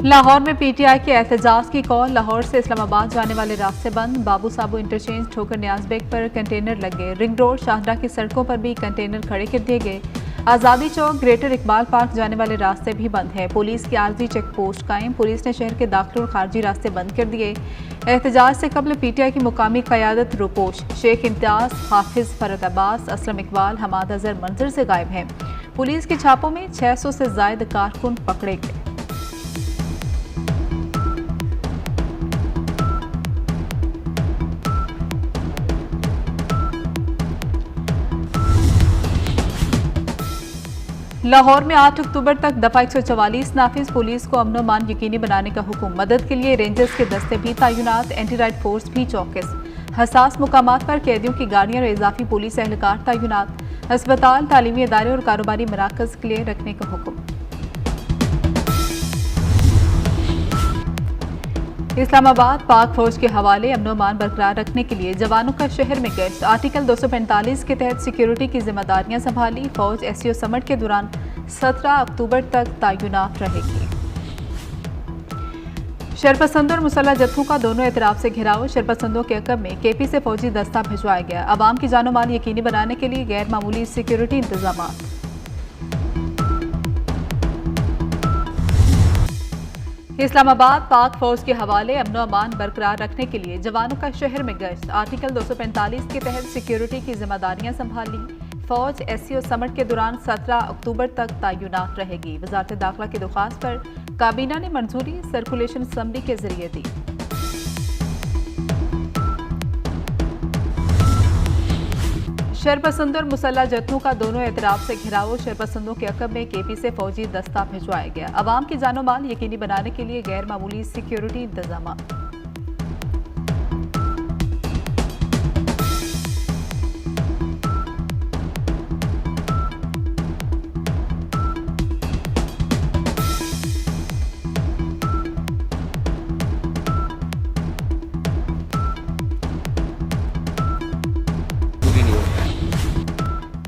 लाहौर में पीटीआई के एहतजाज की कॉल। लाहौर से इस्लामाबाद जाने वाले रास्ते बंद। बाबू साबू इंटरचेंज ठोकर न्याज बेग पर कंटेनर लगे। रिंग रोड शाहजरा की सड़कों पर भी कंटेनर खड़े कर दिए गए। आज़ादी चौक ग्रेटर इकबाल पार्क जाने वाले रास्ते भी बंद हैं। पुलिस की आर्जी चेक पोस्ट कायम। पुलिस ने शहर के दाखिल और खारजी रास्ते बंद कर दिए। एहतजाज से कबल पीटीआई की मुकामी क़यादत रुपोश शेख इम्तियाज, हाफिज फरत अब्बास, असलम इकबाल, हमाद अजहर मंजर से गायब हैं। पुलिस के छापों में 600 से ज़ायद कारकुन पकड़े गए। लाहौर में 8 अक्टूबर तक दफा 144 नाफिज। पुलिस को अमन मान यकीनी बनाने का हुक्म। मदद के लिए रेंजर्स के दस्ते भी तैनात। एंटी राइड फोर्स भी चौकस। हसास मुकामात पर कैदियों की गाड़ियां और इजाफी पुलिस एहलकार तैनात। अस्पताल, तालीमी इदारे और कारोबारी मराकज के लिए रखने का हुक्म। इस्लामाबाद पाक फौज के हवाले अमन मान बरकरार रखने के लिए जवानों का शहर में गश्त। आर्टिकल 245 के तहत सिक्योरिटी की जिम्मेदारियां संभाली। फौज एसओ समिट के दौरान 17 अक्टूबर तक तैनात रहेगी। शरपसंदों और मुसल्ह जत्थों का दोनों एतराफ से घिराव। शरपसंदों के अकब में केपी से फौजी दस्ता भिजवाया गया। अवाम की जानो माल यकीनी बनाने के लिए गैर मामूली सिक्योरिटी इंतजाम। इस्लामाबाद पाक फौज के हवाले अमन अमान बरकरार रखने के लिए जवानों का शहर में गश्त। आर्टिकल 245 के तहत सिक्योरिटी की जिम्मेदारियां संभाली। फौज एसओ समिट के दौरान 17 अक्टूबर तक तैनात रहेगी। वजारत दाखिला की दरख्वास्त पर काबीना ने मंजूरी सर्कुलेशन असम्बली के जरिए दी। शरपसंदों और मुसल्ह जत्थों का दोनों एतराफ से घिराव। शरपसंदों के अकब में केपी से फौजी दस्ता भिजवाया गया। अवाम की जानो माल यकीनी बनाने के लिए गैर मामूली सिक्योरिटी इंतजाम।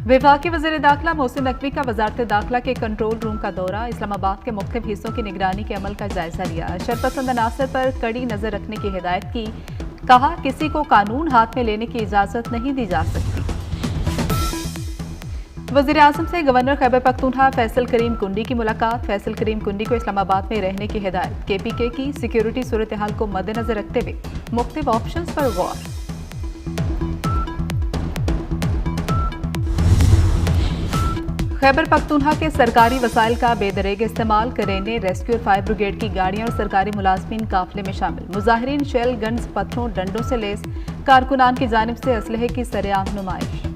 वफाकी वज़ीर दाखिला मोहसिन नकवी का वजारत दाखिला के कंट्रोल रूम का दौरा। इस्लामाबाद के मुख्तलिफ हिस्सों की निगरानी के अमल का जायजा लिया। शरपसंद अनासर पर कड़ी नजर रखने की हिदायत की। कहा, किसी को कानून हाथ में लेने की इजाजत नहीं दी जा सकती। वज़ीर आज़म से गवर्नर खैबर पख्तूनख्वा फैसल करीम कुंडी की मुलाकात। फैसल करीम कुंडी को इस्लामाबाद में रहने की हिदायत। केपीके की सिक्योरिटी सूरत हाल को मद्देनजर रखते हुए मुख्तलिफ ऑप्शंस पर गौर। खैबर पख्तूनख्वा के सरकारी वसाइल का बेदरेग इस्तेमाल। करेंगे रेस्क्यू और फायर ब्रिगेड की गाड़ियां और सरकारी मुलाजमीन काफिले में शामिल। मुजाहिरीन शेल गन्स, पत्थरों, डंडों से लेस कारकुनान की जानिब से असलहे की सरेआम नुमाइश।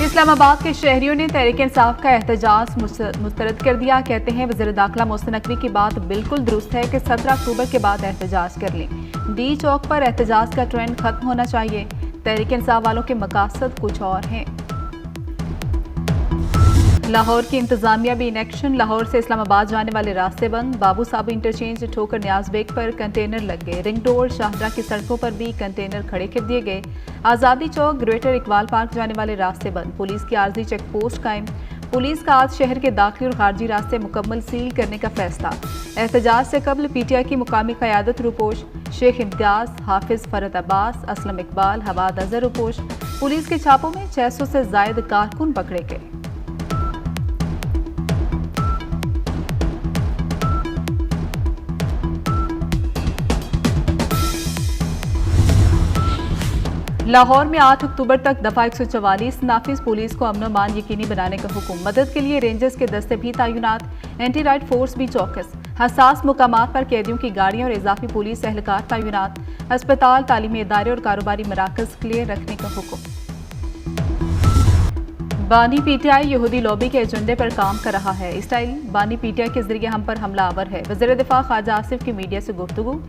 इस्लामाबाद के शहरियों ने तहरीक इंसाफ का एहतजाज मुस्तरद कर दिया। कहते हैं वज़ीर दाखिला मोहसिन नकवी की बात बिल्कुल दुरुस्त है कि 17 अक्टूबर के बाद एहतजाज कर लें। डी चौक पर एहतजाज का ट्रेंड खत्म होना चाहिए। तहरीक इंसाफ वालों के मकासद कुछ और हैं। लाहौर की इंतजामिया भी इन एक्शन। लाहौर से इस्लामाबाद जाने वाले रास्ते बंद। बाबू साबू इंटरचेंज ठोकर न्याज बेग पर कंटेनर लग गए। रिंग रोड शाहजरा की सड़कों पर भी कंटेनर खड़े कर दिए गए। आज़ादी चौक ग्रेटर इकबाल पार्क जाने वाले रास्ते बंद। पुलिस की आर्जी चेक पोस्ट कायम। पुलिस का आज शहर के दाखिली और खारजी रास्ते मुकम्मल सील करने का फैसला। एहतजाज से कबल पीटीआई की मुकामी क़यादत रुपोश शेख इम्तियाज, हाफिज फरत अब्बास, असलम इकबाल, हमाद अजहर रुपोश। पुलिस के छापों में 600 से ज़ायद कारकुन पकड़े गए। लाहौर में 8 अक्टूबर तक दफा 144 नाफिज। पुलिस को अमन मान यकीनी बनाने का हुक्म। मदद के लिए रेंजर्स के दस्ते भी तैनात। एंटी राइड फोर्स भी चौकस। हसास मुकामात पर कैदियों की गाड़ियां और इजाफी पुलिस एहलकार तैनात। अस्पताल, तालीमी इदारे और कारोबारी मराकज के लिए रखने का हुक्म। बानी पीटीआई यहूदी लॉबी के एजेंडे पर काम कर रहा है। इसराइल बानी पीटीआई के जरिए हम पर हमलावर है। वज़ीर दिफा ख्वाजा आसिफ की मीडिया से गुफ्तगू।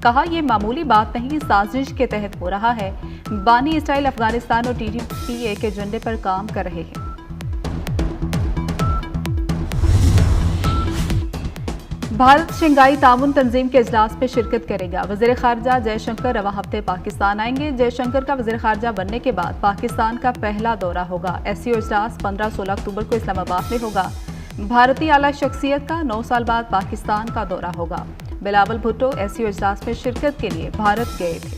कहा, यह मामूली बात नहीं, साजिश के तहत हो रहा है। बानी इसराइल अफगानिस्तान और टीटीपी के एजेंडे पर काम कर रहे हैं। भारत शंघाई ताउन तंजीम के इजलास में शिरकत करेगा। वज़ीर ख़ारजा जयशंकर रवा हफ्ते पाकिस्तान आएंगे। जयशंकर का वज़ीर ख़ारजा बनने के बाद पाकिस्तान का पहला दौरा होगा। SCO इजलास 15-16 अक्टूबर को इस्लामाबाद में होगा। भारतीय आला शख्सियत का 9 साल बाद पाकिस्तान का दौरा होगा। बिलावल भुट्टो SCO इजलास में शिरकत के लिए भारत गए थे।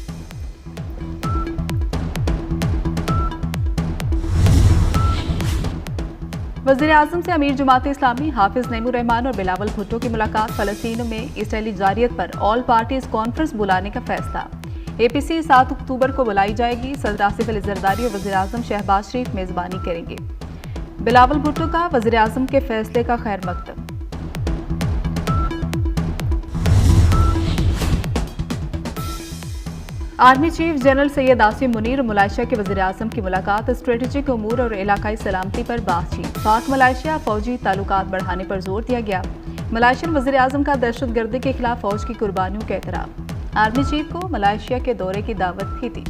वज़ीर आज़म से अमीर जमात इस्लामी हाफिज नईमुर रहमान और बिलावल भुट्टो की मुलाकात। फ़लस्तीन में इसराइली जारियत पर ऑल पार्टीज कॉन्फ्रेंस बुलाने का फैसला। APC 7 अक्टूबर को बुलाई जाएगी। सदर आसिफ अली जरदारी और वज़ीर आज़म शहबाज शरीफ मेज़बानी करेंगे। बिलावल भुट्टो का वज़ीर आज़म के फैसले का खैर मकदम। Army chief general Syed Asim Munir और मलाइशिया के वज़ीर आज़म की मुलाकात। स्ट्रेटेजिक उमूर और इलाकाई सलामती पर बातचीत। पाक मलाइशिया फौजी ताल्लुकात बढ़ाने पर जोर दिया गया। मलाइशियन वज़ीर आज़म का दहशतगर्दी के खिलाफ फौज की कुर्बानियों का एहतराम। आर्मी चीफ को मलाइशिया के दौरे की दावत भी दी।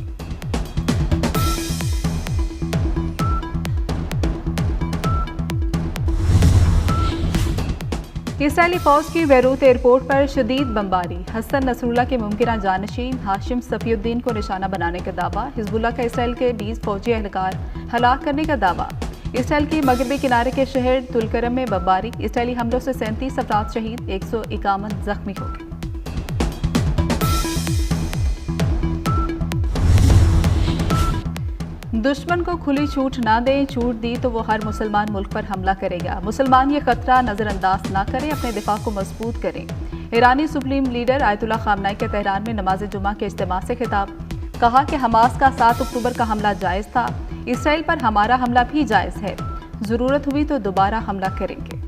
इसराइली फौज की बैरूत एयरपोर्ट पर शदीद बमबारी। हसन नसरुल्लाह के मुमकिन जानशीन हाशिम सफीउद्दीन को निशाना बनाने का दावा। हिजबुल्लाह का इसराइल के 20 फौजी एहलकार हलाक करने का दावा। इसराइल की मगरबी किनारे के शहर तुलकरम में बमबारी। इसराइली हमलों से 37 अफराद शहीद, 151 जख्मी हो गए। दुश्मन को खुली छूट ना दें, छूट दी तो वो हर मुसलमान मुल्क पर हमला करेगा। मुसलमान ये खतरा नजरअंदाज ना करें, अपने दिफा को मजबूत करें। ईरानी सुप्रीम लीडर आयतुल्लाह खामनाई के तेहरान में नमाज जुमा के इज्तिमा से खिताब। कहा कि हमास का 7 अक्टूबर का हमला जायज़ था, इसराइल पर हमारा हमला भी जायज़ है, ज़रूरत हुई तो दोबारा हमला करेंगे।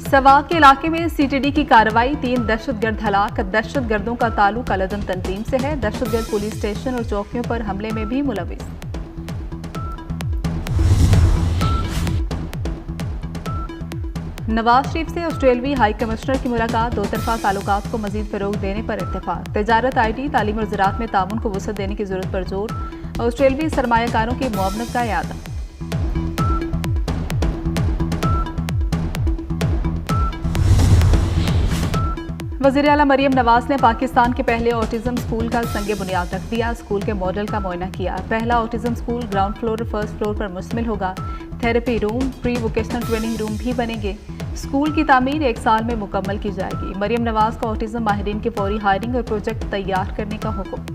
सवात के इलाके में CTD की कार्रवाई। 3 दहशतगर्द हलाक। दहशतगर्दों का ताल्लुक अलअदम तंजीम से है। दहशतगर्द पुलिस स्टेशन और चौकियों पर हमले में भी मुलविस। नवाज शरीफ से ऑस्ट्रेलवी हाई कमिश्नर की मुलाकात। 2 तरफा ताल्लुकात को मजीद फरोग देने पर इत्तेफाक। तजारत, IT, तालीम और ज़राअत में ताउन को वसअत देने की जरूरत पर जोर। ऑस्ट्रेलवी सरमायाकारों की मुआवनत का इरादा। वज़ीर आला मरियम नवाज ने पाकिस्तान के पहले ऑटिज्म स्कूल का संगे बुनियाद रख दिया। स्कूल के मॉडल का मुआयना किया। पहला ऑटिज्म स्कूल ग्राउंड फ्लोर और फर्स्ट फ्लोर पर मुश्तमिल होगा। Therapy room, pre vocational training room भी बनेंगे। स्कूल की तामीर 1 साल में मुकम्मल की जाएगी। मरियम नवाज का ऑटिज्म माहिरीन की फौरी हायरिंग और प्रोजेक्ट तैयार करने का हुक्म।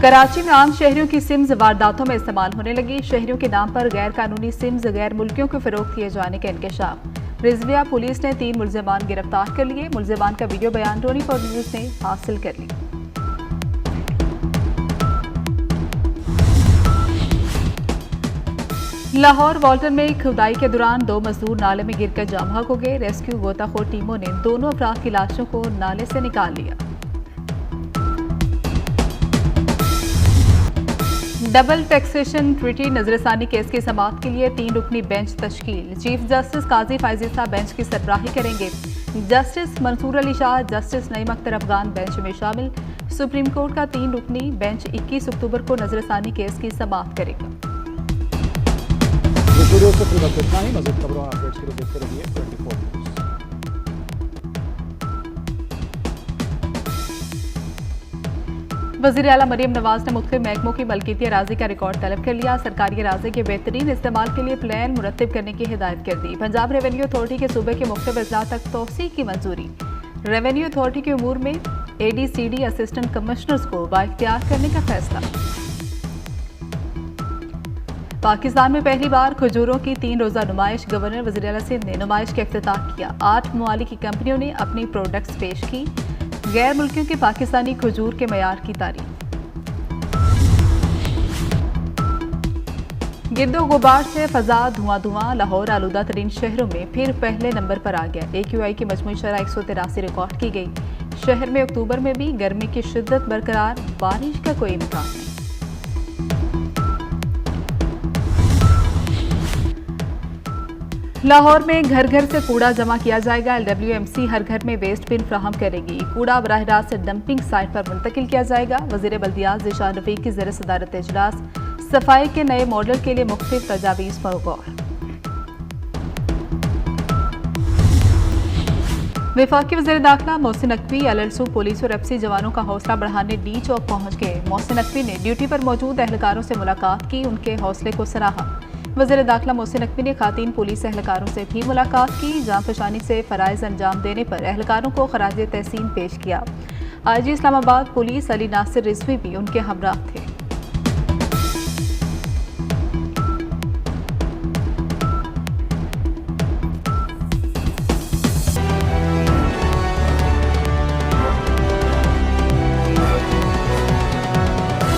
कराची में आम शहरियों की सिम्स वारदातों में इस्तेमाल होने लगी। शहरियों के नाम पर गैर कानूनी सिम्स गैर मुल्कियों को फरोख्त किए जाने का इंकशाफ। रिजविया पुलिस ने 3 मुल्जिमान गिरफ्तार कर लिए। मुल्जिमान का वीडियो बयान 24 न्यूज़ ने हासिल कर ली। लाहौर वॉल्टन में खुदाई के दौरान 2 मजदूर नाले में गिरकर जाम हो गए। रेस्क्यू गोताखोर टीमों ने दोनों अफराद की लाशों को नाले से निकाल लिया। डबल टैक्सेशन ट्रीटी नजरसानी केस की समाअत के लिए 3 रुकनी बेंच तश्कील। चीफ जस्टिस काजी फायजी साहब बेंच की सरबराही करेंगे। Justice Mansoor Ali Shah, justice Naeem Akhtar Afghan bench में शामिल। सुप्रीम कोर्ट का 3 रुकनी बेंच 21 अक्टूबर को नजरसानी केस की समाअत करेगा। मज़ीद खबरों और अपडेट्स के लिए देखते रहिए 24 न्यूज़। वज़ीर आला मरियम नवाज ने मुख्तलिफ महकमों की मलकियती अराजी का रिकॉर्ड तलब कर लिया। सरकारी अराजी के बेहतरीन इस्तेमाल के लिए प्लान मुरत्तिब करने की हिदायत कर दी। पंजाब रेवेन्यू अथॉरिटी के सूबे के मुख्तलिफ अजला तक तोसी की मंजूरी। रेवेन्यू अथॉरिटी के उमूर में ADCD असिस्टेंट कमिश्नर्स को बाइख्तियार करने का फैसला। पाकिस्तान में पहली बार खजूरों की 3 रोज़ा नुमाइश। गवर्नर वज़ीर आला सिंध ने नुमाइश का इफ्तिताह किया। 8 ममालिक की कंपनियों ने अपनी प्रोडक्ट्स पेश की। गैर मुल्कियों के पाकिस्तानी खजूर के मयार की तारीफ। गिरदो गुबार से फजा धुआं। लाहौर आलूदा तरीन शहरों में फिर पहले नंबर पर आ गया। AQI की मजमूई शरह 183 रिकॉर्ड की गई। शहर में अक्टूबर में भी गर्मी की शिद्दत बरकरार, बारिश का कोई इम्कान नहीं। लाहौर में घर घर से कूड़ा जमा किया जाएगा। LWMC हर घर में वेस्ट बिन फ्राहम करेगी। कूड़ा बराह रास्त डंपिंग साइट पर मुंतकिल किया जाएगा। वज़ीर बल्दियात ज़ीशान रफ़ीक की ज़ेर सदारत इजलास। सफाई के नए मॉडल के लिए मुख्तलिफ तजावीज़ पर गौर। वफाकी वज़ीर दाखिला मोहसिन नकवी अलरसू पुलिस और FC जवानों का हौसला बढ़ाने डी चौक पहुँच गए। मोहसिन नकवी ने ड्यूटी पर मौजूद एहलकारों से मुलाकात की, उनके हौसले को सराहा। वज़ीर दाखिला मोहसिन नकवी ने खातीन पुलिस एहलकारों से भी मुलाकात की। जान फशानी से फ़राइज़ अंजाम देने पर एहलकारों को खराज तहसीन पेश किया। IG इस्लामाबाद पुलिस अली नासिर रिजवी भी उनके हमराह थे।